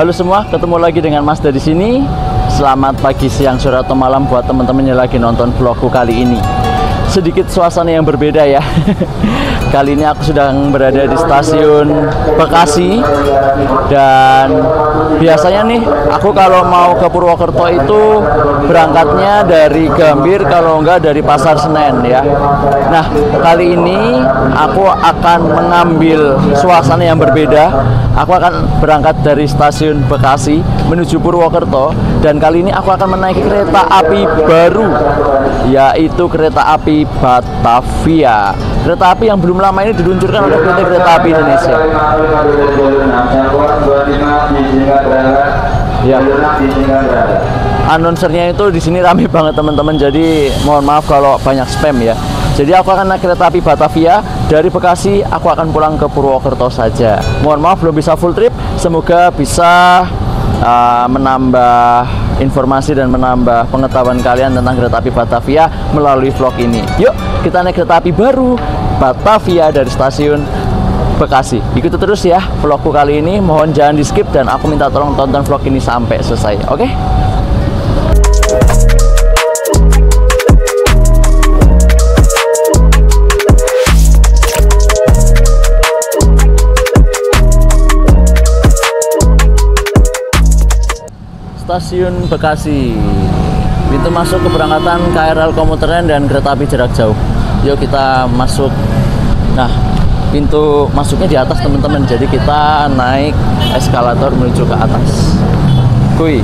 Halo semua, ketemu lagi dengan Mas di sini. Selamat pagi, siang, sore, atau malam buat teman-teman yang lagi nonton vlogku kali ini. Sedikit suasana yang berbeda ya. Kali ini aku sedang berada di stasiun Bekasi. Dan biasanya nih, aku kalau mau ke Purwokerto itu berangkatnya dari Gambir, kalau enggak dari Pasar Senen ya. Nah, kali ini aku akan mengambil suasana yang berbeda. Aku akan berangkat dari stasiun Bekasi menuju Purwokerto. Dan kali ini aku akan menaiki kereta api baru, yaitu kereta api Batavia. Kereta api yang belum lama ini diluncurkan oleh PT Kereta Api Indonesia. Ya. Announcernya itu di sini rame banget teman-teman. Jadi mohon maaf kalau banyak spam ya. Jadi aku akan naik kereta api Batavia dari Bekasi. Aku akan pulang ke Purwokerto saja. Mohon maaf belum bisa full trip. Semoga bisa menambah informasi dan menambah pengetahuan kalian tentang kereta api Batavia melalui vlog ini. Yuk kita naik kereta api baru Batavia dari stasiun Bekasi. Ikuti terus ya vlogku kali ini. Mohon jangan di skip dan aku minta tolong tonton vlog ini sampai selesai. Oke? Stasiun Bekasi, pintu masuk keberangkatan KRL komuter lain dan kereta api jarak jauh. Yuk kita masuk. Nah, pintu masuknya di atas teman-teman, jadi kita naik eskalator menuju ke atas. Kuy.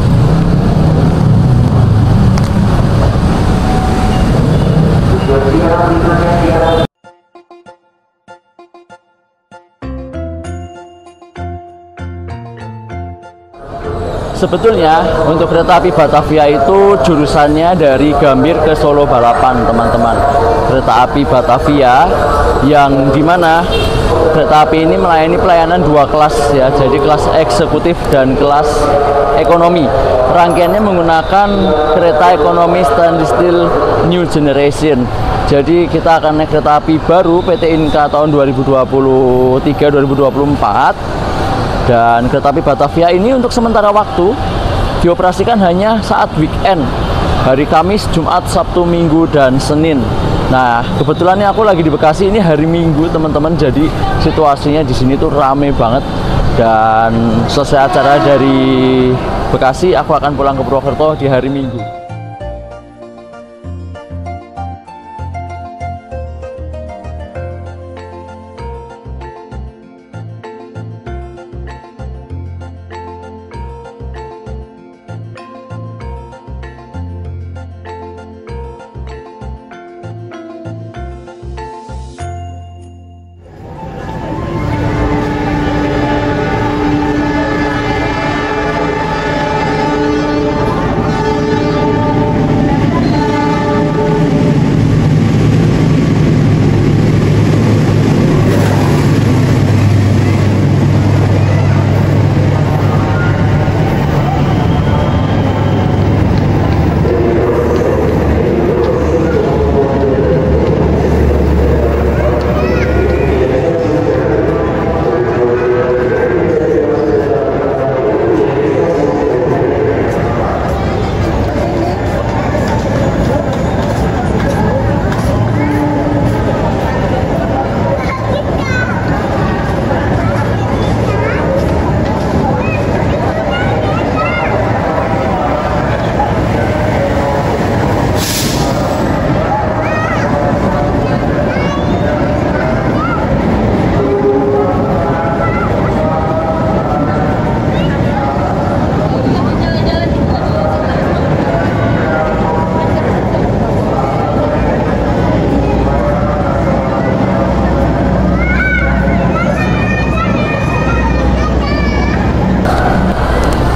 Sebetulnya untuk kereta api Batavia itu jurusannya dari Gambir ke Solo Balapan teman-teman. Kereta api Batavia yang dimana kereta api ini melayani pelayanan dua kelas ya. Jadi kelas eksekutif dan kelas ekonomi. Rangkaiannya menggunakan kereta ekonomi stainless steel new generation. Jadi kita akan naik kereta api baru PT Inka tahun 2023-2024. Dan kereta api Batavia ini untuk sementara waktu dioperasikan hanya saat weekend, hari Kamis, Jumat, Sabtu, Minggu, dan Senin. Nah, kebetulan aku lagi di Bekasi, ini hari Minggu teman-teman, jadi situasinya di sini tuh rame banget. Dan selesai acara dari Bekasi, aku akan pulang ke Purwokerto di hari Minggu.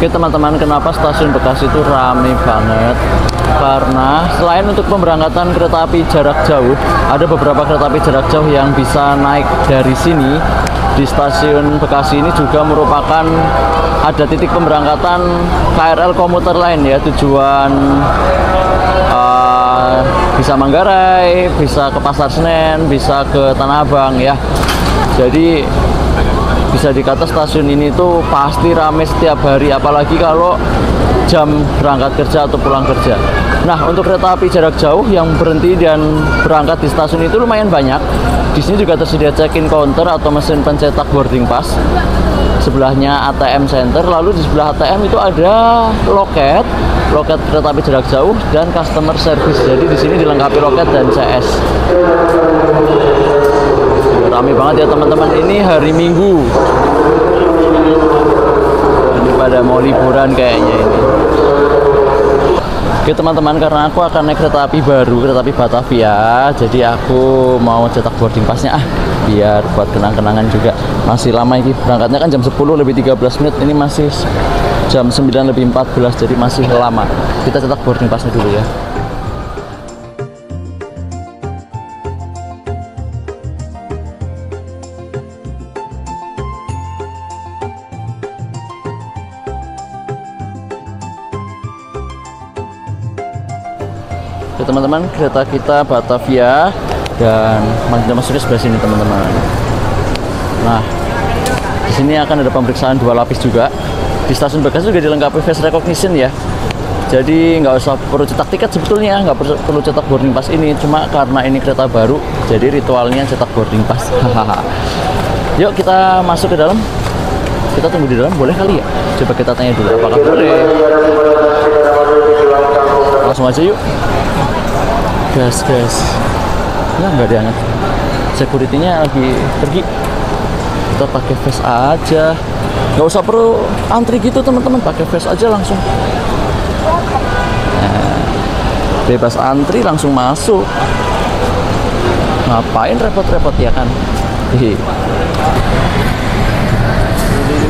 Oke teman-teman, kenapa stasiun Bekasi itu rame banget? Karena selain untuk pemberangkatan kereta api jarak jauh, ada beberapa kereta api jarak jauh yang bisa naik dari sini. Di stasiun Bekasi ini juga merupakan ada titik pemberangkatan KRL komuter lain ya, tujuan bisa Manggarai, bisa ke Pasar Senen, bisa ke Tanah Abang ya. Jadi Bisa dikata stasiun ini tuh pasti ramai setiap hari, apalagi kalau jam berangkat kerja atau pulang kerja. Nah, untuk kereta api jarak jauh yang berhenti dan berangkat di stasiun itu lumayan banyak. Di sini juga tersedia check-in counter atau mesin pencetak boarding pass. Sebelahnya ATM center, lalu di sebelah ATM itu ada loket kereta api jarak jauh dan customer service. Jadi di sini dilengkapi loket dan CS. Rame banget ya teman-teman, ini hari Minggu. Ini pada mau liburan kayaknya ini. Oke teman-teman, karena aku akan naik kereta api baru, kereta api Batavia, jadi aku mau cetak boarding passnya biar buat kenang-kenangan juga. Masih lama ini, berangkatnya kan jam 10 lebih 13 menit, ini masih jam 9 lebih 14, jadi masih lama. Kita cetak boarding passnya dulu ya. Oke teman-teman, kereta kita Batavia dan masuknya sebelah sini teman-teman. Nah, di sini akan ada pemeriksaan 2 lapis juga. Di stasiun Bekasi juga dilengkapi face recognition ya. Jadi nggak usah perlu cetak tiket sebetulnya, nggak perlu cetak boarding pass ini. Cuma karena ini kereta baru, jadi ritualnya cetak boarding pass. Yuk kita masuk ke dalam. Kita tunggu di dalam, boleh kali ya? Coba kita tanya dulu, apakah boleh? Langsung aja yuk. Gas. Nggak diangkat. Security-nya lagi pergi. Kita pakai face aja. Nggak usah perlu antri gitu teman-teman, pakai face aja langsung. Nah, bebas antri langsung masuk. Ngapain repot-repot ya kan?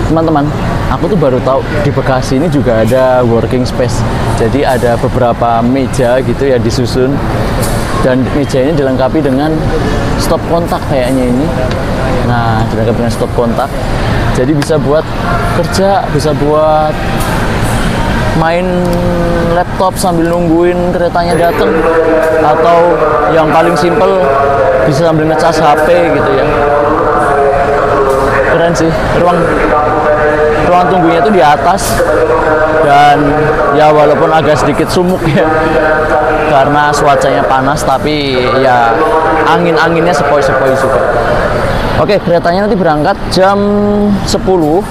Teman-teman, aku tuh baru tahu di Bekasi ini juga ada working space. Jadi ada beberapa meja gitu ya disusun, dan meja ini dilengkapi dengan stop kontak kayaknya ini. Nah, dilengkapi dengan stop kontak. Jadi bisa buat kerja, bisa buat main laptop sambil nungguin keretanya datang, atau yang paling simple bisa sambil ngecas HP gitu ya. Keren sih, ruang tunggunya itu di atas, dan ya walaupun agak sedikit sumuk ya karena cuacanya panas, tapi ya anginnya sepoi-sepoi juga. Oke, keretanya nanti berangkat jam 10.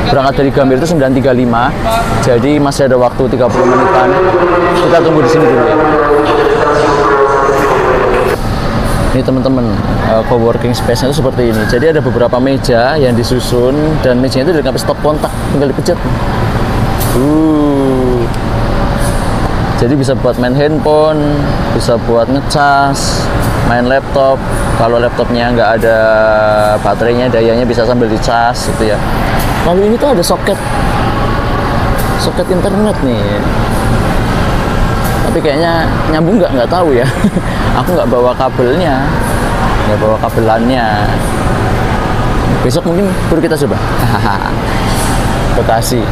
Berangkat dari Gambir itu 9.35, jadi masih ada waktu 30 menitan. Kita tunggu di sini dulu ya. Ini teman-teman, coworking space-nya itu seperti ini. Jadi ada beberapa meja yang disusun, dan mejanya itu dilengkapi stop kontak, tinggal dipencet. Jadi bisa buat main handphone, bisa buat ngecas, main laptop. Kalau laptopnya nggak ada baterainya, dayanya bisa sambil dicas gitu ya. Lalu ini tuh ada soket internet nih. Tapi kayaknya nyambung nggak tahu ya. Aku nggak bawa kabelnya, nggak bawa kabelannya. Besok mungkin baru kita coba. Bekasi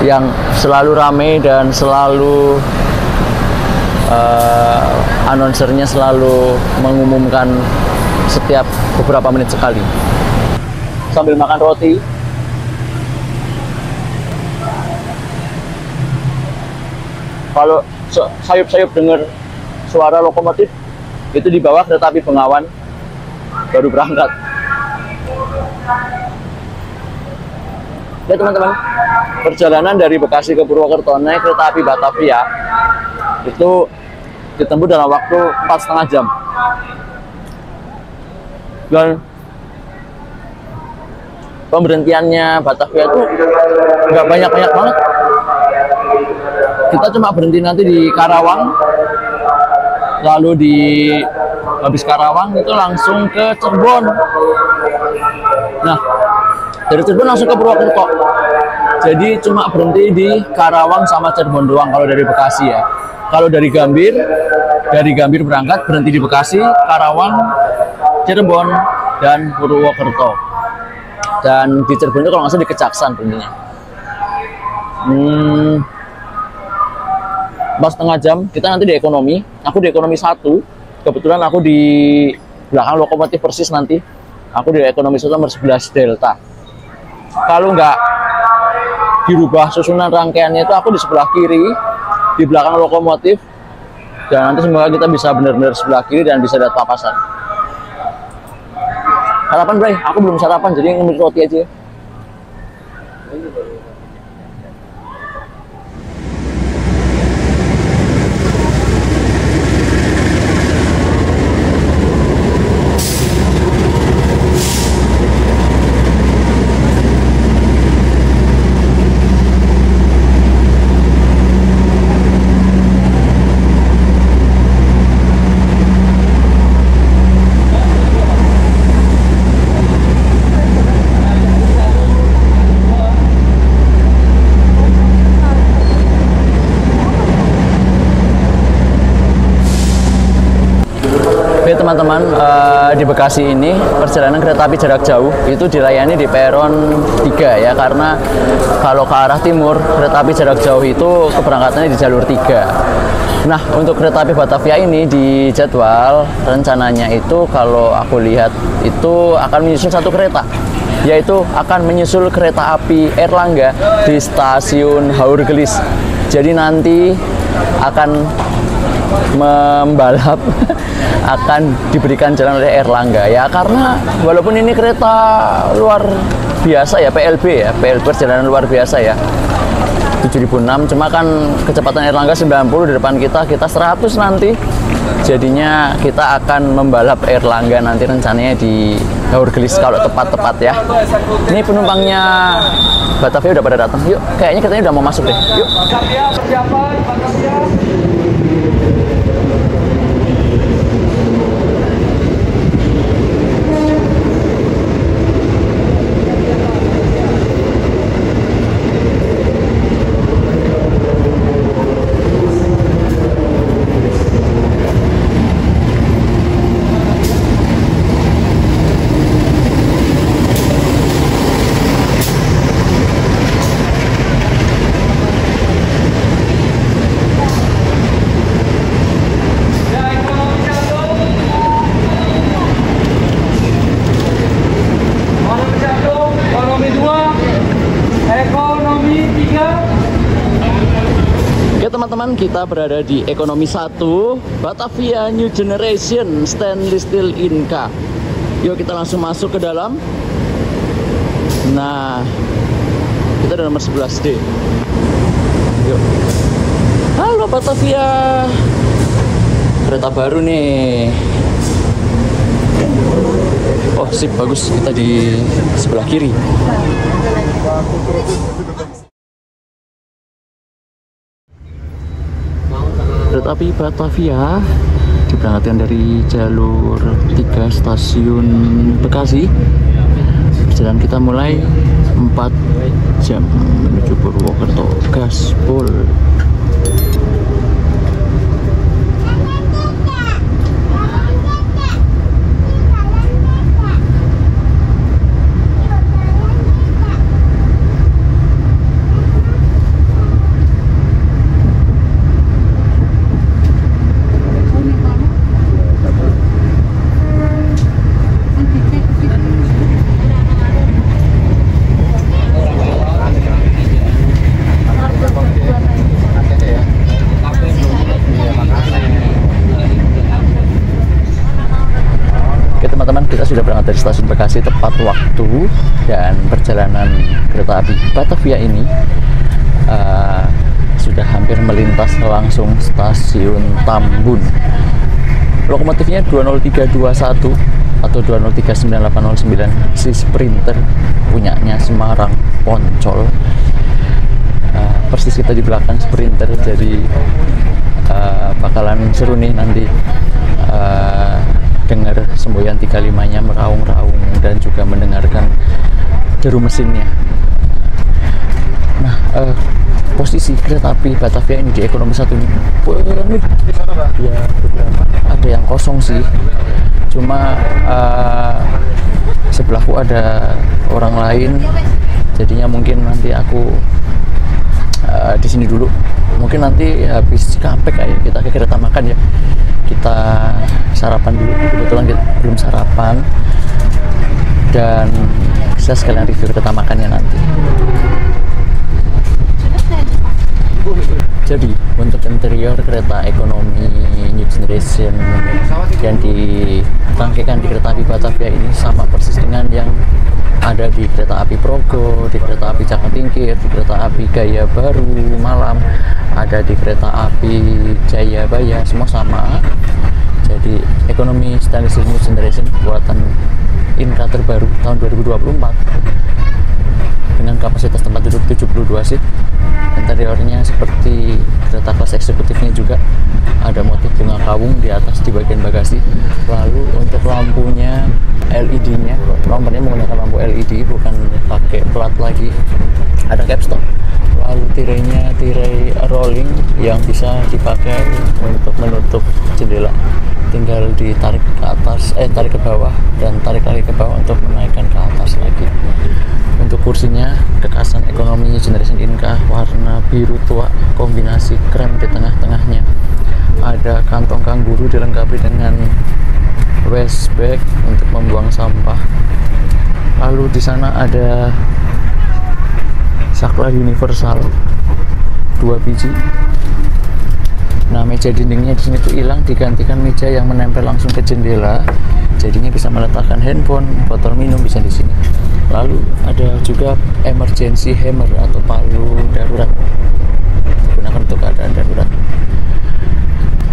yang selalu ramai dan selalu announcernya selalu mengumumkan setiap beberapa menit sekali. Sambil makan roti. Kalau sayup-sayup dengar suara lokomotif, itu di bawah kereta api Bengawan baru berangkat. Ya teman-teman, perjalanan dari Bekasi ke Purwokerto naik kereta api Batavia itu ditempuh dalam waktu 4,5 jam. Dan pemberhentiannya Batavia itu nggak banyak-banyak banget. Kita cuma berhenti nanti di Karawang, lalu habis Karawang itu langsung ke Cirebon. Nah, dari Cirebon langsung ke Purwokerto. Jadi cuma berhenti di Karawang sama Cirebon doang kalau dari Bekasi ya. Kalau dari Gambir berangkat berhenti di Bekasi, Karawang, Cirebon, dan Purwokerto. Dan di Cirebon itu kalau nggak salah di Kecaksan berhentinya. 4,5 jam. Kita nanti di ekonomi. Aku di ekonomi 1. Kebetulan aku di belakang lokomotif persis nanti. Aku di ekonomi 1 nomor 11 Delta. Kalau nggak dirubah susunan rangkaiannya itu aku di sebelah kiri, di belakang lokomotif, dan nanti semoga kita bisa benar-benar sebelah kiri dan bisa lihat papasan. Sarapan, Bray? Aku belum sarapan, jadi ngemil roti aja. Oke teman-teman, di Bekasi ini perjalanan kereta api jarak jauh itu dilayani di peron 3 ya, karena kalau ke arah timur kereta api jarak jauh itu keberangkatannya di jalur 3. Nah, untuk kereta api Batavia ini di jadwal rencananya itu kalau aku lihat itu akan menyusul satu kereta, yaitu akan menyusul kereta api Airlangga di stasiun Haur Gelis. Jadi nanti akan membalap akan diberikan jalan oleh Airlangga ya, karena walaupun ini kereta luar biasa ya, PLB ya, PLB perjalanan luar biasa ya, 7006, cuma kan kecepatan Airlangga 90, di depan kita 100 nanti, jadinya kita akan membalap Airlangga nanti rencananya di Haur Gelis kalau tepat-tepat ya. Ini penumpangnya Batavia udah pada datang. Yuk, kayaknya katanya udah mau masuk deh. Yuk. Teman-teman, kita berada di ekonomi 1 Batavia New Generation Stainless Steel Inca. Yuk kita langsung masuk ke dalam. Nah, kita di nomor 11D. Yuk. Halo Batavia. Kereta baru nih. Oh sip, bagus, kita di sebelah kiri. Kereta api Batavia diberangkatkan dari jalur 3 stasiun Bekasi. Perjalanan kita mulai 4 jam menuju Purwokerto. Gaspol. Kita sudah berangkat dari stasiun Bekasi tepat waktu, dan perjalanan kereta api Batavia ini sudah hampir melintas langsung stasiun Tambun. Lokomotifnya 20321 atau 2039809, si Sprinter punyanya Semarang Poncol. Persis kita di belakang Sprinter, jadi bakalan seru nih nanti dengar semboyan 35-nya meraung-raung dan juga mendengarkan deru mesinnya. Nah, posisi kereta api Batavia ini di ekonomi 1 ini penuh. Ya, beberapa ada yang kosong sih. Cuma sebelahku ada orang lain, jadinya mungkin nanti aku di sini dulu. Mungkin nanti habis Cikampek kayak kita ke kereta makan ya. Kita sarapan dulu, kebetulan kita belum sarapan. dan bisa sekalian review kereta makannya nanti. Jadi untuk interior kereta ekonomi New Generation yang dirangkaikan di kereta api Batavia ini sama persis dengan yang ada di kereta api Progo, di kereta api Cakung Tingkir, di kereta api Gaya Baru Malam, ada di kereta api Jayabaya, semua sama. Jadi ekonomi stainless steel New Generation buatan Inka terbaru tahun 2024 dengan kapasitas tempat duduk 72 seat. Interiornya seperti kereta kelas eksekutifnya juga, ada motif bunga kawung di atas di bagian bagasi. Lalu untuk lampunya LED-nya, nomornya menggunakan lampu LED, bukan pakai plat lagi, ada capstock. Lalu tirainya tirai rolling yang bisa dipakai untuk menutup jendela, tinggal ditarik ke atas, tarik ke bawah dan tarik lagi ke bawah untuk menaikkan ke atas lagi. Untuk kursinya kekasan ekonomi Generation Inka warna biru tua, kombinasi krem di tengah-tengahnya. Ada kantong kangguru dilengkapi dengan waste bag untuk membuang sampah. Lalu di sana ada saklar universal 2 biji. Nah, meja dindingnya di sini tuh hilang, digantikan meja yang menempel langsung ke jendela. Jadinya bisa meletakkan handphone, botol minum bisa di sini. Lalu ada juga emergency hammer atau palu darurat, digunakan untuk keadaan darurat.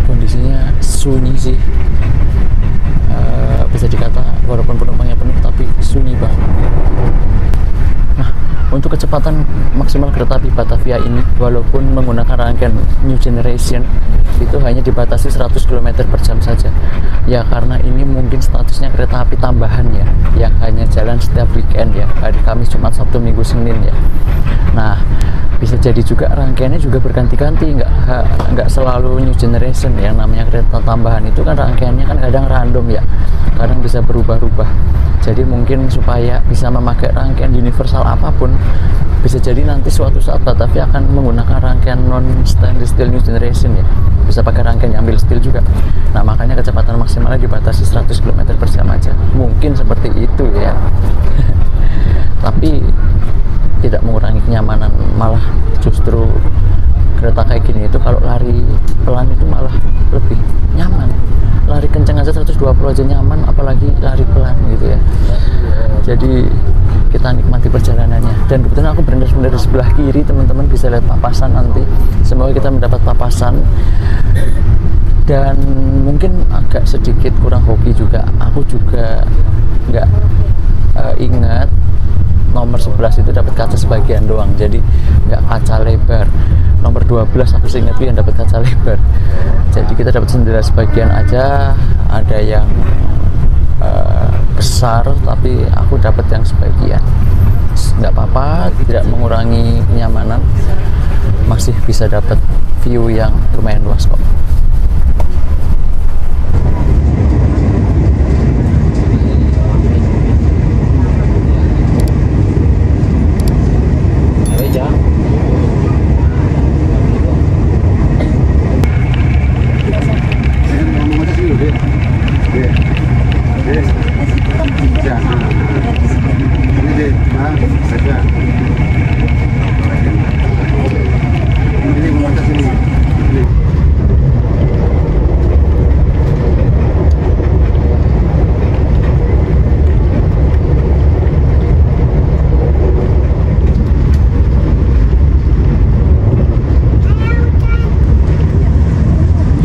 Kondisinya sunyi sih, bisa dikata walaupun penumpangnya penuh tapi sunyi banget. Nah, untuk kecepatan maksimal kereta api Batavia ini walaupun menggunakan rangkaian New Generation itu hanya dibatasi 100 km per jam saja ya, karena ini mungkin statusnya kereta api tambahan ya, yang hanya jalan setiap weekend ya, hari Kamis, Jumat, Sabtu, Minggu, Senin ya. Nah, bisa jadi juga rangkaiannya juga berganti-ganti, nggak selalu New Generation. Yang namanya kereta tambahan itu kan rangkaiannya kan kadang random ya, kadang bisa berubah-ubah. Jadi mungkin supaya bisa memakai rangkaian universal apapun, bisa jadi nanti suatu saat Batavia akan menggunakan rangkaian non stainless steel New Generation ya, bisa pakai rangkaian yang ambil steel juga. Nah, makanya kecepatan maksimalnya dibatasi 100 km per jam aja, mungkin seperti itu ya. Tapi tidak mengurangi kenyamanan, malah justru kereta kayak gini itu kalau lari pelan itu malah lebih nyaman. Lari kencang aja 120 aja nyaman, apalagi lari pelan gitu ya. Jadi kita nikmati perjalanannya. Dan kebetulan aku berada di sebelah kiri, teman-teman bisa lihat papasan nanti. Semoga kita mendapat papasan. Dan mungkin agak sedikit kurang hoki juga, aku juga nggak ingat nomor 11 itu dapat kaca sebagian doang, jadi nggak kaca lebar. Nomor 12 aku ingat yang dapat kaca lebar, jadi kita dapat jendela sebagian aja. Ada yang besar tapi aku dapat yang sebagian. Nggak apa-apa, tidak mengurangi kenyamanan, masih bisa dapat view yang lumayan luas kok.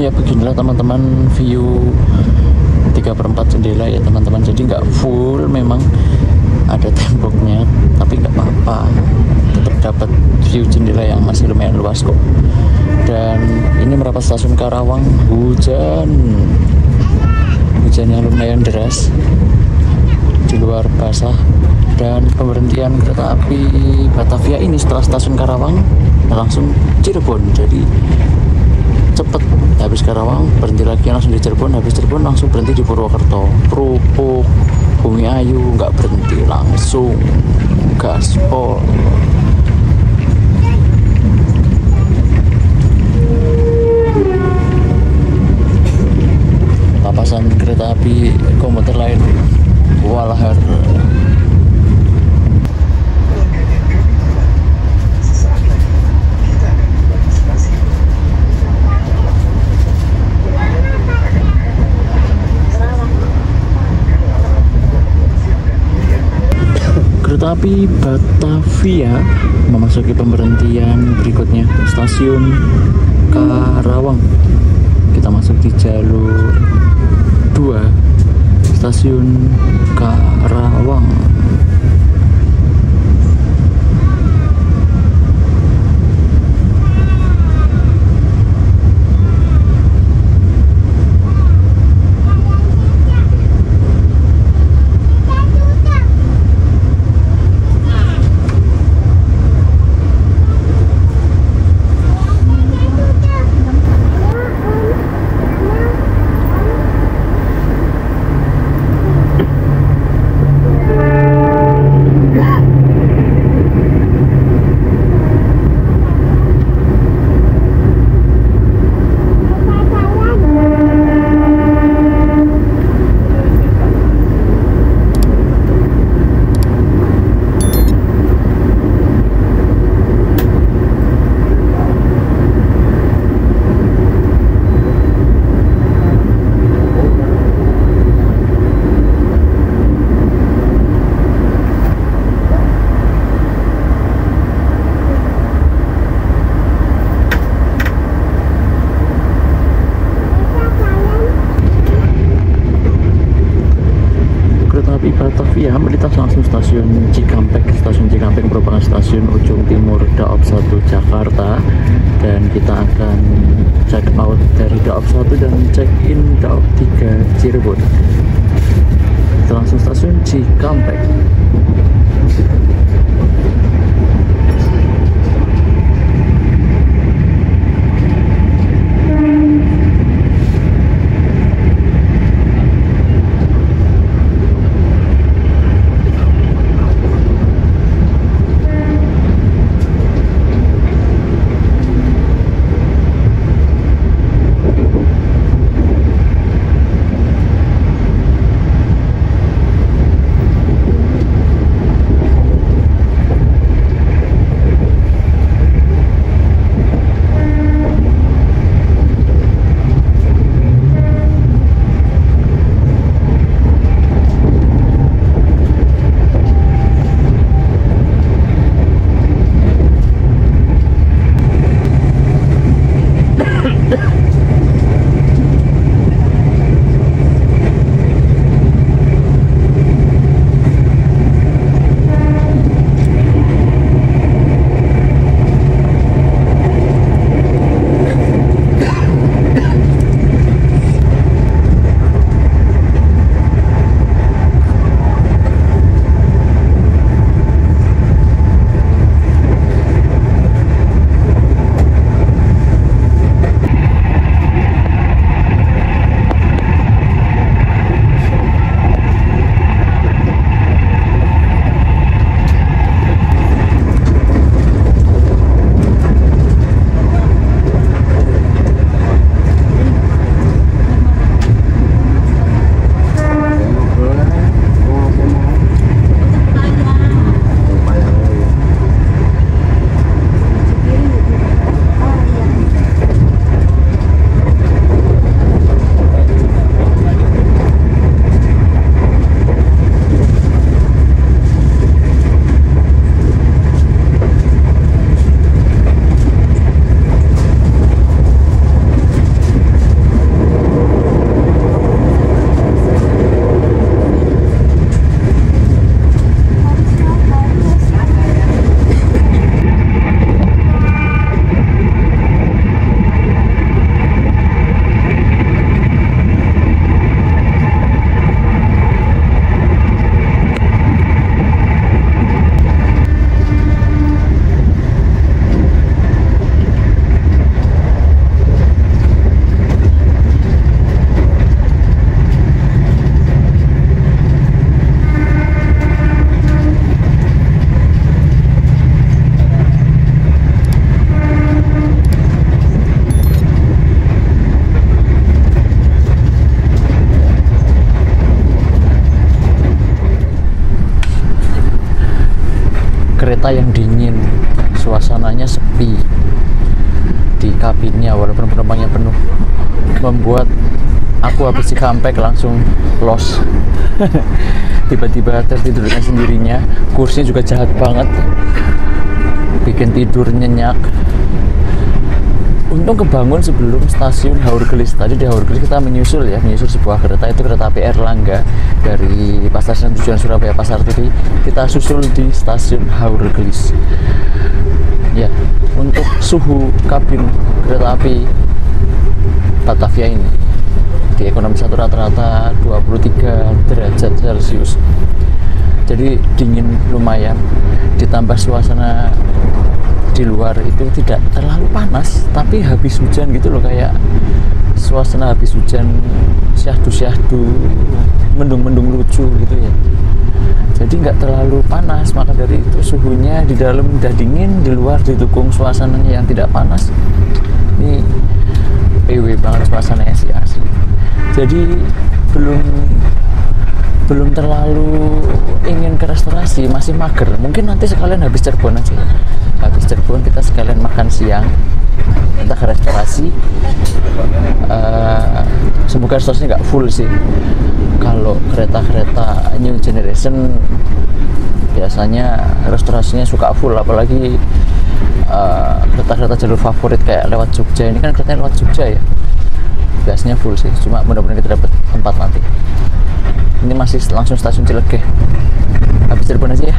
Ya beginilah teman-teman view 3/4 jendela ya teman-teman. Jadi nggak full, memang ada temboknya, tapi nggak apa-apa, tetap dapat view jendela yang masih lumayan luas kok. Dan ini merapat stasiun Karawang, hujan yang lumayan deras, di luar basah. Dan pemberhentian kereta api Batavia ini setelah stasiun Karawang langsung Cirebon, jadi cepet. Habis Karawang berhenti lagi langsung di Cirebon, habis Cirebon langsung berhenti di Purwokerto, Krupuk, Bumi Ayu, nggak berhenti, langsung gaspol. Papasan kereta api komuter lain Walahar. Kereta api Batavia memasuki pemberhentian berikutnya, stasiun Karawang. Kita masuk di jalur 2, stasiun Karawang. Batavia melintas langsung stasiun Cikampek. Stasiun Cikampek merupakan stasiun ujung timur Daob 1 Jakarta, dan kita akan check out dari Daob 1 dan check in Daob 3 Cirebon. Kita langsung stasiun Cikampek. kereta yang dingin, suasananya sepi di kabinnya walaupun penumpangnya penuh, membuat aku habis di Cikampek langsung lost. Tiba-tiba tertidur dengan sendirinya, kursinya juga jahat banget, bikin tidur nyenyak. Untung kebangun sebelum stasiun Haurgelis. Tadi di Haurgelis kita menyusul sebuah kereta, itu kereta api Erlangga dari stasiun tujuan Surabaya Pasar Turi. Kita susul di stasiun Haurgelis. Ya, untuk suhu kabin kereta api Batavia ini di ekonomi 1 rata-rata 23 derajat Celcius. Jadi dingin lumayan, ditambah suasana di luar itu tidak terlalu panas, tapi habis hujan gitu loh, kayak suasana habis hujan, syahdu-syahdu, mendung-mendung lucu gitu ya. Jadi nggak terlalu panas, maka dari itu suhunya di dalam udah dingin, di luar didukung suasananya yang tidak panas. Ini PW banget suasananya sih, asli. Jadi belum terlalu ingin ke restorasi, masih mager. Mungkin nanti sekalian habis Cirebon aja ya. Habis Cirebon kita sekalian makan siang, entah ke restorasi. Semoga restorasinya nggak full sih. Kalau kereta-kereta new generation biasanya restorasinya suka full, apalagi kereta-kereta jalur favorit kayak lewat Jogja. Ini kan keretanya lewat Jogja ya, biasanya full sih. Cuma mudah-mudahan kita dapat tempat nanti. Ini masih langsung stasiun Cilegeh, habis Cirebon aja ya.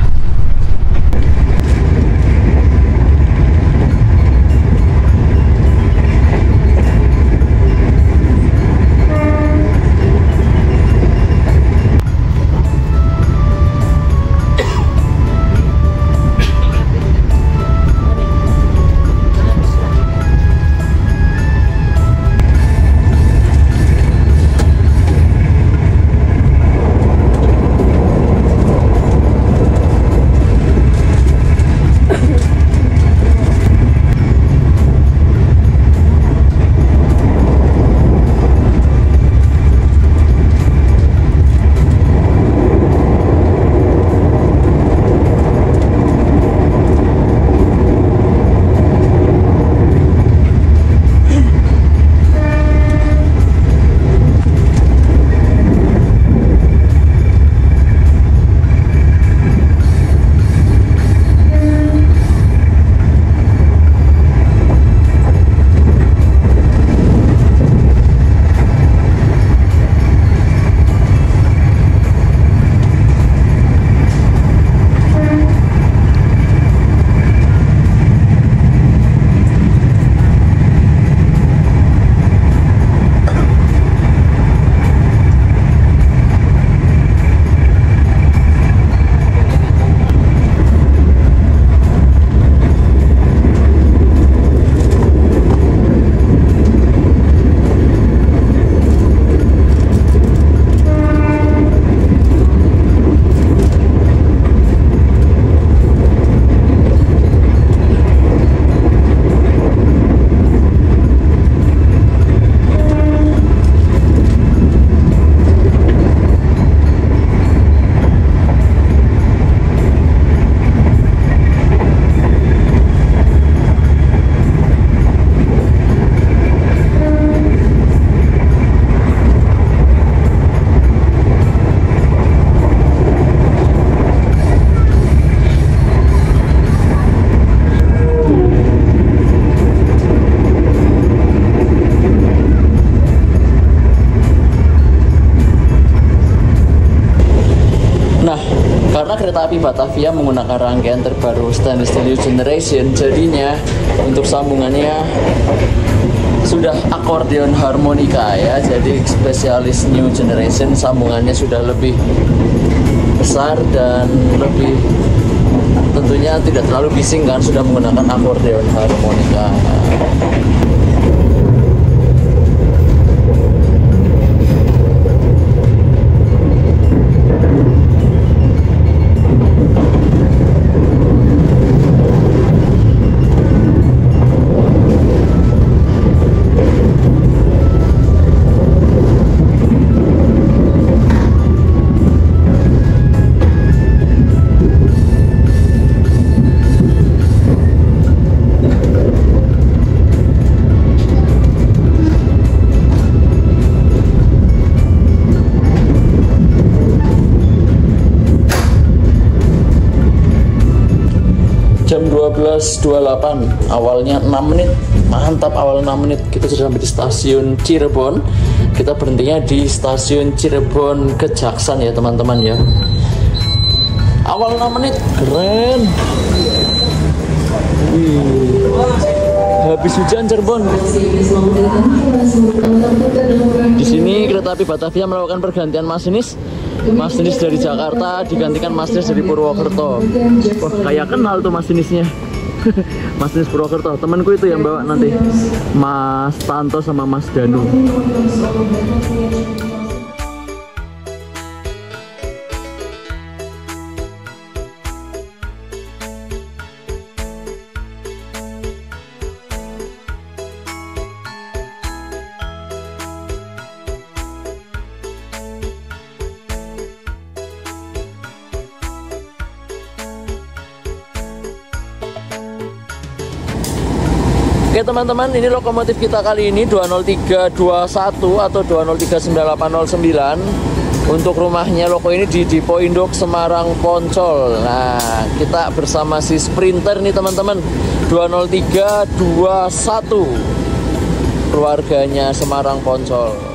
Karena kereta api Batavia menggunakan rangkaian terbaru stainless steel new generation, jadinya untuk sambungannya sudah akordeon harmonika ya. Jadi spesialis new generation, sambungannya sudah lebih besar dan lebih tentunya tidak terlalu bising kan, sudah menggunakan akordeon harmonika. 15.28, awalnya 6 menit. Mantap, awal 6 menit kita sudah sampai di stasiun Cirebon. Kita berhentinya di stasiun Cirebon Kejaksan ya teman-teman ya. Awal 6 menit, keren. Habis hujan Cirebon. Di sini kereta api Batavia melakukan pergantian masinis. Masinis dari Jakarta digantikan masinis dari Purwokerto. Wah, kayak kenal tuh masinisnya. Masinis Purwokerto, temanku itu yang bawa nanti, Mas Tanto sama Mas Danu. Oke teman-teman, ini lokomotif kita kali ini 20321 atau 2039809. Untuk rumahnya loko ini di Dipo Induk Semarang Poncol. Nah, kita bersama si Sprinter nih teman-teman, 20321, keluarganya Semarang Poncol.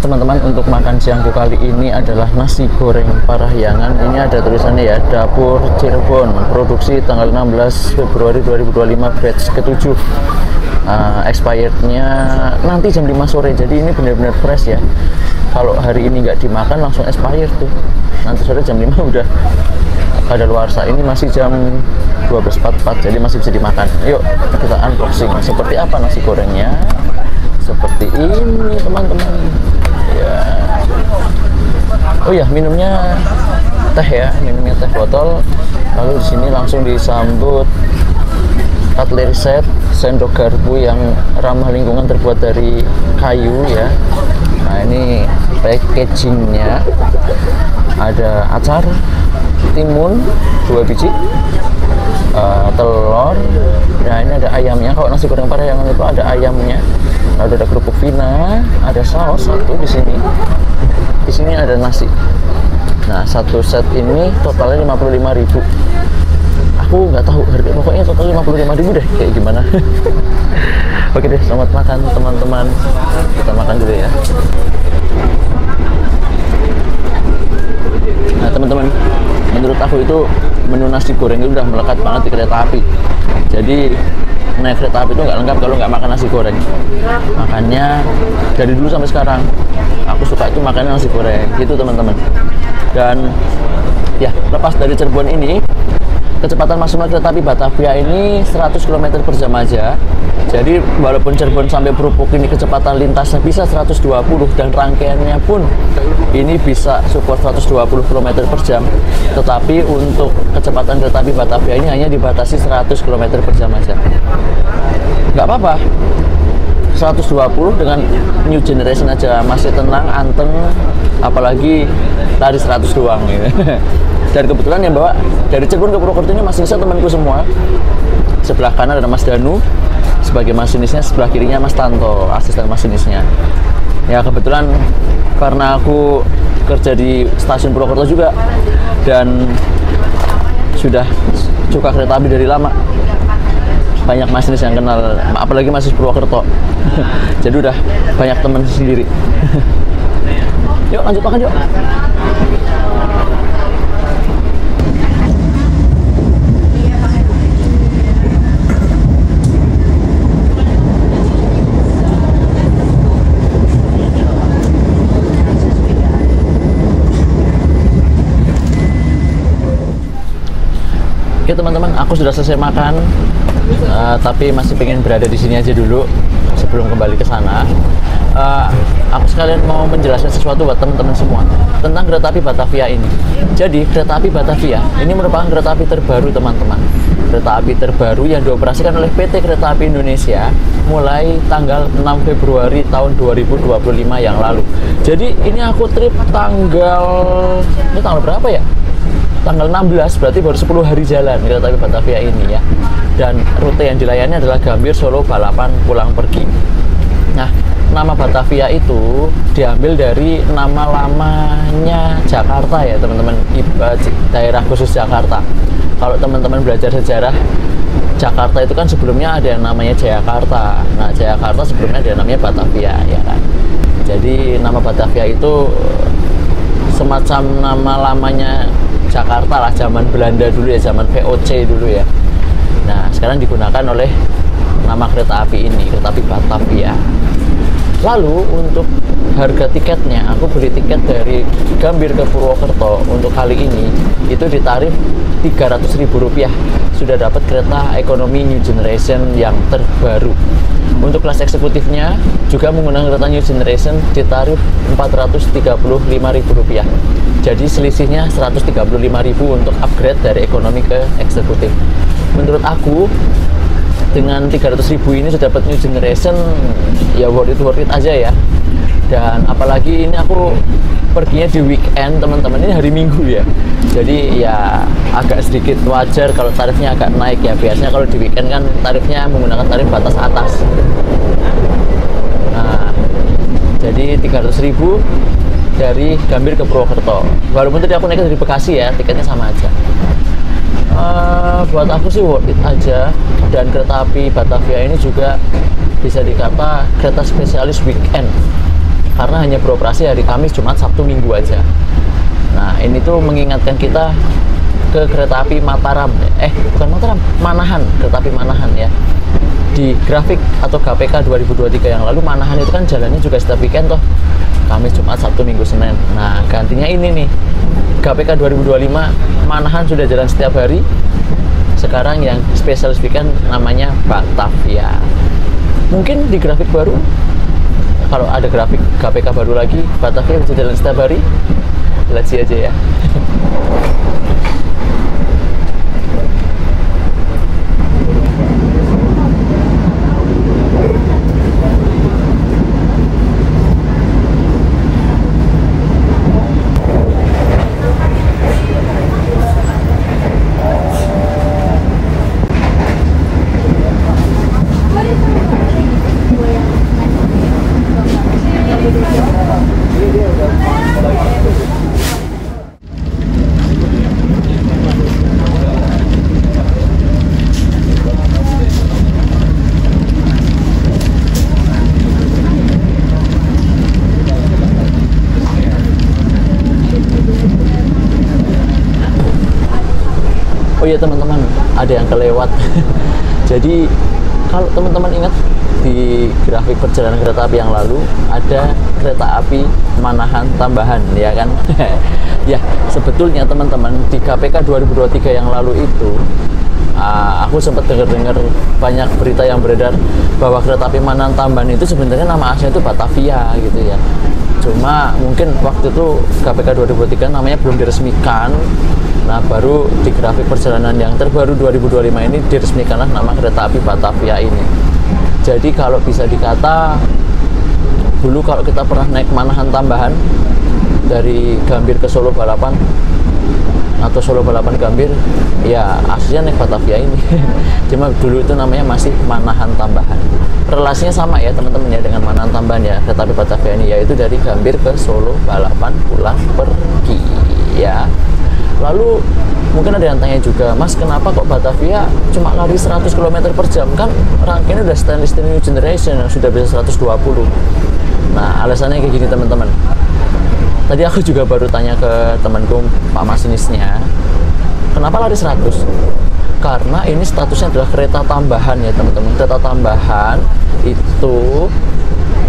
Teman-teman, untuk makan siangku kali ini adalah nasi goreng Parahyangan. Ini ada tulisannya ya, Dapur Cirebon, produksi tanggal 16 Februari 2025, batch ke-7. Expirednya nanti jam 5 sore, jadi ini benar-benar fresh ya. Kalau hari ini nggak dimakan langsung expired tuh, nanti sore jam 5 udah kadaluarsa. Ini masih jam 12.44, jadi masih bisa dimakan. Yuk kita unboxing seperti apa nasi gorengnya. Seperti ini teman-teman ya. Oh ya, minumnya teh ya, minumnya teh botol. Lalu di sini langsung disambut cutlery set, sendok garpu yang ramah lingkungan terbuat dari kayu ya. Nah, ini packagingnya. Ada acar, timun 2 biji, telur. Nah, ini ada ayamnya. Kalau nasi goreng Parahyangan itu ada ayamnya. Lalu ada kerupuk Vina, ada saus satu di sini. Di sini ada nasi. Nah, satu set ini totalnya 55.000. Aku nggak tahu harga, pokoknya total 55.000 deh, kayak gimana. Oke deh, selamat makan teman-teman. Kita makan dulu ya. Nah teman-teman, menurut aku itu menu nasi goreng itu udah melekat banget di kereta api. Jadi naik kereta api itu nggak lengkap kalau nggak makan nasi goreng. Makanya dari dulu sampai sekarang aku suka itu makan nasi goreng gitu teman-teman. Dan ya, lepas dari Cirebon ini, kecepatan maksimal kereta api Batavia ini 100 km per jam aja. Jadi walaupun Cirebon sampai Perupuk ini kecepatan lintasnya bisa 120 dan rangkaiannya pun ini bisa support 120 km per jam, tetapi untuk kecepatan kereta api Batavia ini hanya dibatasi 100 km per jam aja. Nggak apa-apa, 120 dengan new generation aja masih tenang, anteng, apalagi lari 100 doang gitu. Dan kebetulan yang bawa dari Cirebon ke Purwokerto ini masinisnya temanku semua. Sebelah kanan ada Mas Danu sebagai masinisnya, sebelah kirinya Mas Tanto, asisten masinisnya. Ya kebetulan karena aku kerja di stasiun Purwokerto juga dan sudah suka kereta api dari lama, banyak masinis yang kenal, apalagi masinis Purwokerto. Jadi udah banyak teman sendiri. Yuk lanjut makan yuk. Oke teman-teman, aku sudah selesai makan, tapi masih pengen berada di sini aja dulu sebelum kembali ke sana. uh, aku sekalian mau menjelaskan sesuatu buat teman-teman semua tentang kereta api Batavia ini. Jadi kereta api Batavia ini merupakan kereta api terbaru teman-teman. Kereta api terbaru yang dioperasikan oleh PT Kereta Api Indonesia mulai tanggal 6 Februari tahun 2025 yang lalu. Jadi ini aku trip ini tanggal berapa ya? Tanggal 16, berarti baru 10 hari jalan kereta api Batavia ini ya. Dan rute yang dilayani adalah Gambir Solo Balapan pulang pergi. Nah, nama Batavia itu diambil dari nama lamanya Jakarta ya teman-teman, daerah khusus Jakarta. Kalau teman-teman belajar sejarah Jakarta itu kan sebelumnya ada yang namanya Jayakarta. Nah, Jayakarta sebelumnya ada yang namanya Batavia ya kan. Jadi nama Batavia itu semacam nama lamanya Jakarta lah, zaman Belanda dulu ya, zaman VOC dulu ya. Nah, sekarang digunakan oleh nama kereta api ini, kereta api Batavia. Lalu untuk harga tiketnya, aku beli tiket dari Gambir ke Purwokerto untuk kali ini itu di tarif Rp300.000. Sudah dapat kereta ekonomi New Generation yang terbaru. Untuk kelas eksekutifnya juga menggunakan kereta New Generation di tarif Rp435.000. Jadi selisihnya Rp135.000 untuk upgrade dari ekonomi ke eksekutif. Menurut aku dengan 300.000 ini sudah dapat New Generation, ya worth it aja ya. Dan apalagi ini aku perginya di weekend teman-teman, ini hari Minggu ya, jadi ya agak sedikit wajar kalau tarifnya agak naik ya. Biasanya kalau di weekend kan tarifnya menggunakan tarif batas atas. Nah, jadi 300.000 dari Gambir ke Purwokerto. Walaupun tadi aku naik dari Bekasi ya, tiketnya sama aja. Buat aku sih worth it aja. Dan kereta api Batavia ini juga bisa dikata kereta spesialis weekend karena hanya beroperasi hari Kamis, Jumat, Sabtu, Minggu aja. Nah, ini tuh mengingatkan kita ke kereta api Mataram, bukan Mataram, Manahan, kereta api Manahan ya. Di grafik atau GPK 2023 yang lalu, Manahan itu kan jalannya juga setiap weekend toh, Kamis, Jumat, Sabtu, Minggu, Senin. Nah, gantinya ini nih, GPK 2025, Manahan sudah jalan setiap hari. Sekarang yang spesialis weekend namanya Batavia. Mungkin di grafik baru, kalau ada grafik GPK baru lagi, Batavia bisa jalan setiap hari. Let's see aja ya. Oh iya teman-teman, ada yang kelewat. Jadi kalau teman-teman ingat di grafik perjalanan kereta api yang lalu ada kereta api Manahan tambahan ya kan. Ya sebetulnya teman-teman di GPK 2023 yang lalu itu aku sempat dengar banyak berita yang beredar bahwa kereta api Manahan tambahan itu sebenarnya nama aslinya itu Batavia gitu ya. Cuma mungkin waktu itu GPK 2023 namanya belum diresmikan. Nah, baru di grafik perjalanan yang terbaru 2025 ini diresmikanlah nama kereta api Batavia ini. Jadi kalau bisa dikata, dulu kalau kita pernah naik Manahan tambahan dari Gambir ke Solo Balapan atau Solo Balapan Gambir, ya aslinya naik Batavia ini. Cuma dulu itu namanya masih Manahan tambahan. Relasinya sama ya teman-teman ya dengan Manahan tambahan ya, kereta api Batavia ini, yaitu dari Gambir ke Solo Balapan pulang pergi ya. Lalu mungkin ada yang tanya juga, Mas kenapa kok Batavia cuma lari 100 km per jam? Kan rangkaiannya udah stainless steel New Generation yang sudah bisa 120. Nah alasannya kayak gini teman-teman. Tadi aku juga baru tanya ke temanku Pak Masinisnya, kenapa lari 100? Karena ini statusnya adalah kereta tambahan ya teman-teman. Kereta tambahan itu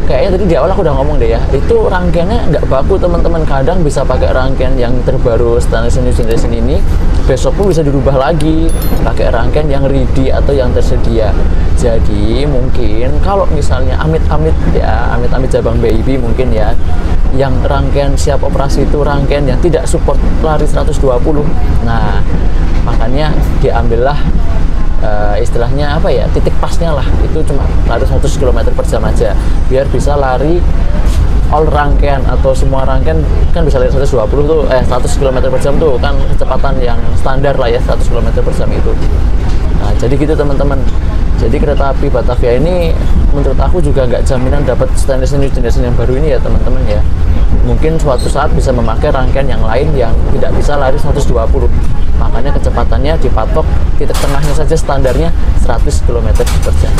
kayaknya tadi di awal aku udah ngomong deh ya, itu rangkaiannya nggak baku teman-teman. Kadang bisa pakai rangkaian yang terbaru stainless New Generation ini, besok pun bisa dirubah lagi pakai rangkaian yang ready atau yang tersedia. Jadi mungkin kalau misalnya amit-amit Jabang Baby mungkin ya, yang rangkaian siap operasi itu rangkaian yang tidak support lari 120. Nah, makanya diambillah istilahnya apa ya, titik pasnya lah, itu cuma lari 100 km per jam aja, biar bisa lari all rangkaian atau semua rangkaian kan bisa lari 120 tuh 100 km per jam tuh kan kecepatan yang standar lah ya, 100 km per jam itu. Nah, jadi gitu teman-teman. Jadi kereta api Batavia ini menurut aku juga nggak jaminan dapat stainless new generation yang baru ini ya teman-teman ya. Mungkin suatu saat bisa memakai rangkaian yang lain yang tidak bisa lari 120. Makanya kecepatannya dipatok titik tengahnya saja standarnya 100 km per jam.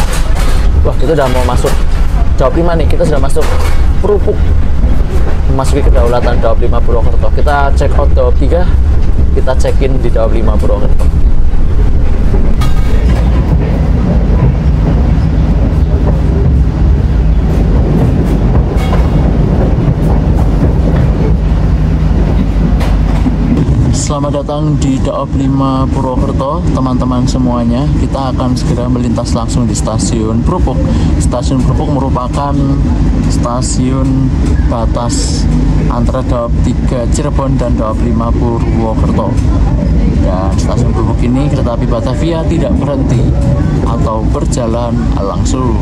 Wah, kita udah mau masuk Daop 5 nih, kita sudah masuk Perupuk, memasuki kedaulatan Daop 5 Purwokerto. Kita check out Daop 3, kita check in di Daop 5 Purwokerto. Selamat datang di Daop 5 Purwokerto, teman-teman semuanya. Kita akan segera melintas langsung di stasiun Perupuk. Stasiun Perupuk merupakan stasiun batas antara Daop 3 Cirebon dan Daop 5 Purwokerto. Dan stasiun Perupuk ini kereta api Batavia tidak berhenti atau berjalan langsung.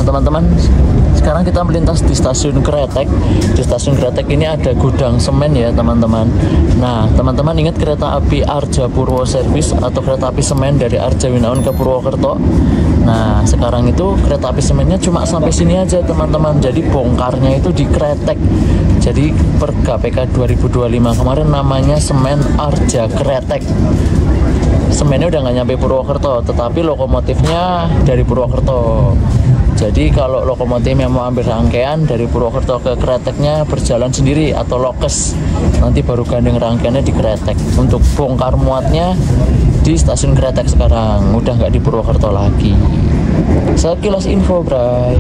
Teman-teman, sekarang kita melintas di stasiun Kretek. Di stasiun Kretek ini ada gudang semen ya teman-teman. Nah, teman-teman ingat kereta api Arja Purwo Service atau kereta api semen dari Arja Winaun ke Purwokerto. Nah, sekarang itu kereta api semennya cuma sampai sini aja teman-teman. Jadi bongkarnya itu di Kretek. Jadi per KPK 2025 kemarin namanya semen Arja Kretek. Semennya udah nggak nyampe Purwokerto, tetapi lokomotifnya dari Purwokerto. Jadi kalau lokomotifnya mau ambil rangkaian dari Purwokerto ke Kreteknya berjalan sendiri atau lokes, nanti baru gandeng rangkaiannya di Kretek. Untuk bongkar muatnya di stasiun Kretek sekarang, udah nggak di Purwokerto lagi. Sekilas info, Bray.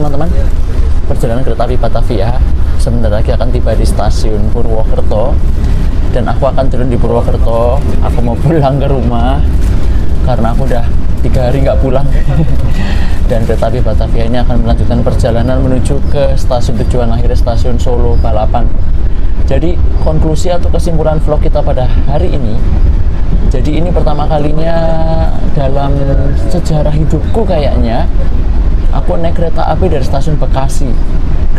teman-teman, perjalanan kereta api Batavia sebentar lagi akan tiba di stasiun Purwokerto, dan aku akan turun di Purwokerto. Aku mau pulang ke rumah karena aku udah 3 hari nggak pulang. Dan kereta api Batavia ini akan melanjutkan perjalanan menuju ke stasiun tujuan akhir, stasiun Solo Balapan. Jadi konklusi atau kesimpulan vlog kita pada hari ini, jadi ini pertama kalinya dalam sejarah hidupku kayaknya aku naik kereta api dari stasiun Bekasi,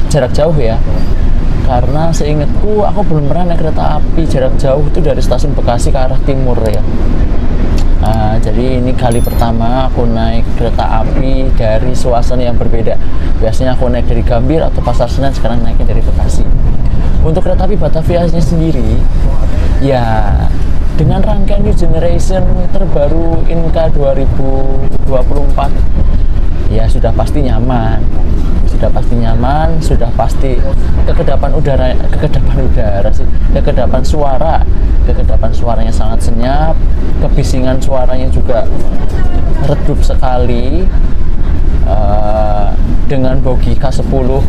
jarak jauh ya, karena seingatku aku belum pernah naik kereta api jarak jauh itu dari stasiun Bekasi ke arah timur ya. Jadi ini kali pertama aku naik kereta api dari suasana yang berbeda. Biasanya aku naik dari Gambir atau Pasar Senen, sekarang naiknya dari Bekasi. Untuk kereta api Batavia-nya sendiri, ya dengan rangkaian New Generation terbaru Inka 2024, ya sudah pasti nyaman, sudah pasti kekedapan suaranya sangat senyap, kebisingan suaranya juga redup sekali. Dengan bogi K10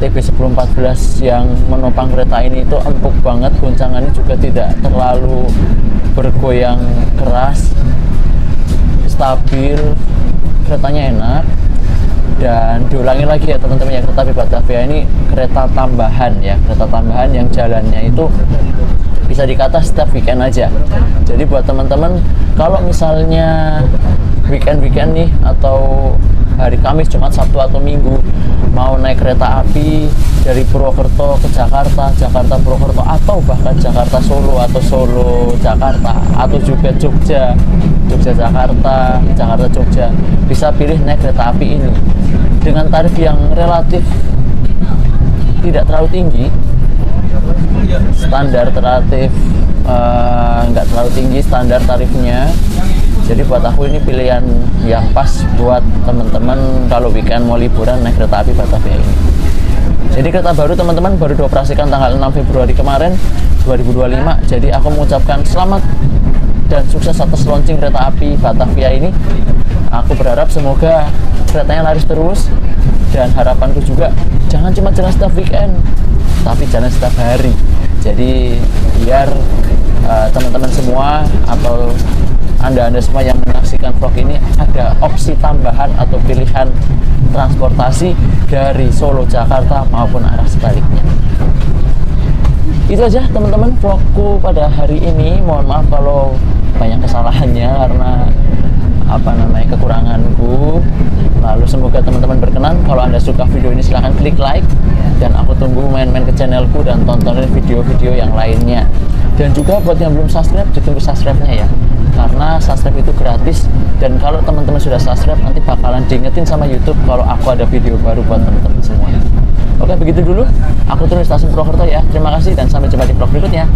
TB1014 yang menopang kereta ini itu empuk banget, goncangannya juga tidak terlalu bergoyang keras, stabil, keretanya enak. Dan diulangi lagi ya teman-teman, ya kereta api Batavia ini kereta tambahan ya, kereta tambahan yang jalannya itu bisa dikata setiap weekend aja. Jadi buat teman-teman kalau misalnya weekend nih atau hari Kamis, Jumat, Sabtu atau Minggu mau naik kereta api dari Purwokerto ke Jakarta, Jakarta Purwokerto, atau bahkan Jakarta Solo atau Solo Jakarta, atau juga Jogja Jakarta, Jakarta Jogja, bisa pilih naik kereta api ini dengan tarif yang relatif tidak terlalu tinggi, standar relatif nggak terlalu tinggi standar tarifnya. Jadi buat aku ini pilihan yang pas buat teman-teman kalau weekend mau liburan naik kereta api Batavia ini. Jadi kereta baru teman-teman baru dioperasikan tanggal 6 Februari kemarin 2025. Jadi aku mengucapkan selamat dan sukses atas launching kereta api Batavia ini. Aku berharap semoga keretanya laris terus, dan harapanku juga jangan cuma jalan setiap weekend, tapi jalan setiap hari. Jadi biar teman-teman semua atau anda semua yang menyaksikan vlog ini ada opsi tambahan atau pilihan transportasi dari Solo Jakarta maupun arah sebaliknya. Itu aja teman-teman vlogku pada hari ini. Mohon maaf kalau banyak kesalahannya karena kekuranganku. Lalu semoga teman-teman berkenan. Kalau anda suka video ini silahkan klik like, dan aku tunggu main-main ke channelku dan tontonin video-video yang lainnya. Dan juga buat yang belum subscribe, ditunggu subscribe-nya ya, karena subscribe itu gratis. Dan kalau teman-teman sudah subscribe, nanti bakalan diingetin sama YouTube kalau aku ada video baru buat teman-teman semua. Oke, begitu dulu. Aku turun di stasiun Purwokerto ya. Terima kasih dan sampai jumpa di vlog berikutnya.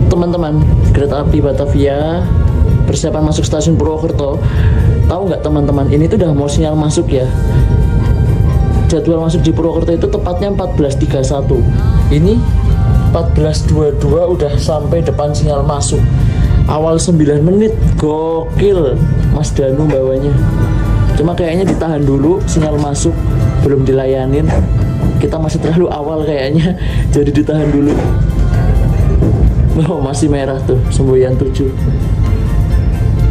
Teman-teman, kereta api Batavia persiapan masuk stasiun Purwokerto. Tahu nggak teman-teman, ini tuh udah mau sinyal masuk ya. Jadwal masuk di Purwokerto itu tepatnya 14.31. Ini 14.22 udah sampai depan sinyal masuk. Awal 9 menit, gokil Mas Danu bawanya. Cuma kayaknya ditahan dulu, sinyal masuk belum dilayanin. Kita masih terlalu awal kayaknya, jadi ditahan dulu. Oh, masih merah tuh, semboyan 7.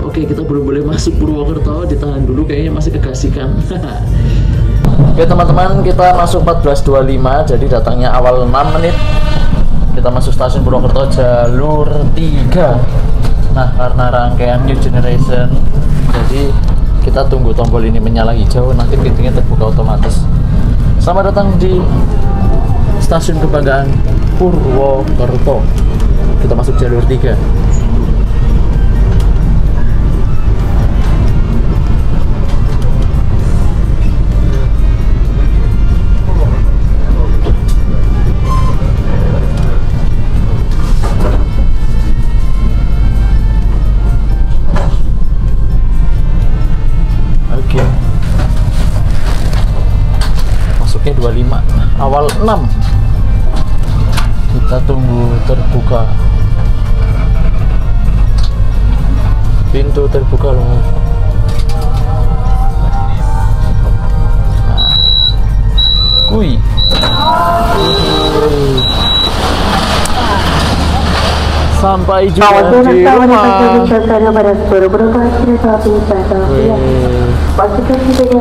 Oke, kita belum boleh masuk Purwokerto, ditahan dulu, kayaknya masih kegasikan. Oke teman-teman, kita masuk 14.25, jadi datangnya awal 6 menit. Kita masuk stasiun Purwokerto jalur 3. Nah, karena rangkaian New Generation, jadi kita tunggu tombol ini menyala hijau, nanti pintunya terbuka otomatis. Selamat datang di stasiun kebanggaan Purwokerto. Kita masuk jalur 3. Masuknya 25, awal 6. Kita tunggu terbuka. Pintu terbuka loh. Nah. Kui. Sampai juga di rumah.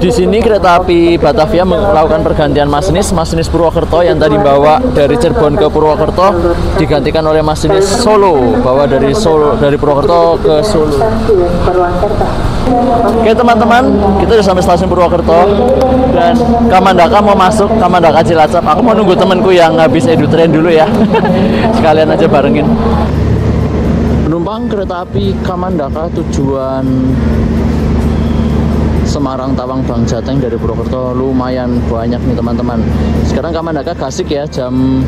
Di sini kereta api Batavia melakukan pergantian masinis. Masinis Purwokerto yang tadi bawa dari Cirebon ke Purwokerto digantikan oleh masinis Solo, bawa dari Purwokerto ke Solo. Oke teman-teman, kita sudah sampai stasiun Purwokerto dan Kamandaka mau masuk, Kamandaka Cilacap. Aku mau nunggu temanku yang habis EduTrain dulu ya. Sekalian aja barengin. Penumpang kereta api Kamandaka tujuan Semarang, Tawang, Bang Jateng dari Purwokerto lumayan banyak nih teman-teman. Sekarang Kamandaka Gasik ya, jam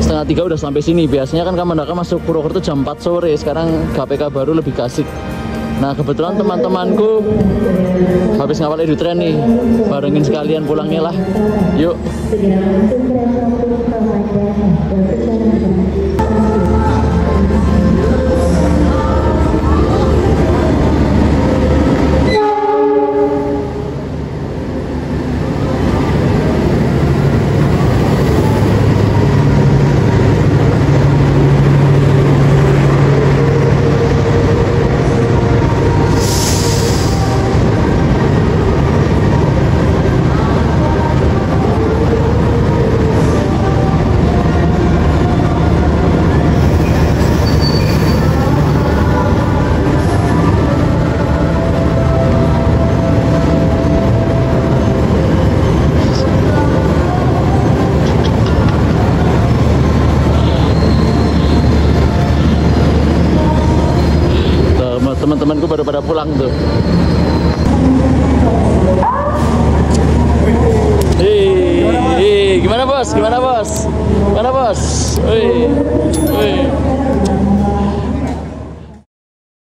2:30 udah sampai sini. Biasanya kan Kamandaka masuk Purwokerto jam 4 sore. Sekarang KPK baru lebih Gasik. Nah kebetulan teman-temanku habis ngawal EduTrain nih, barengin sekalian pulangnya lah. Yuk. Teman-temanku baru pada pulang tuh. Hei, gimana bos? Gimana bos? Gimana bos? Wih, wih.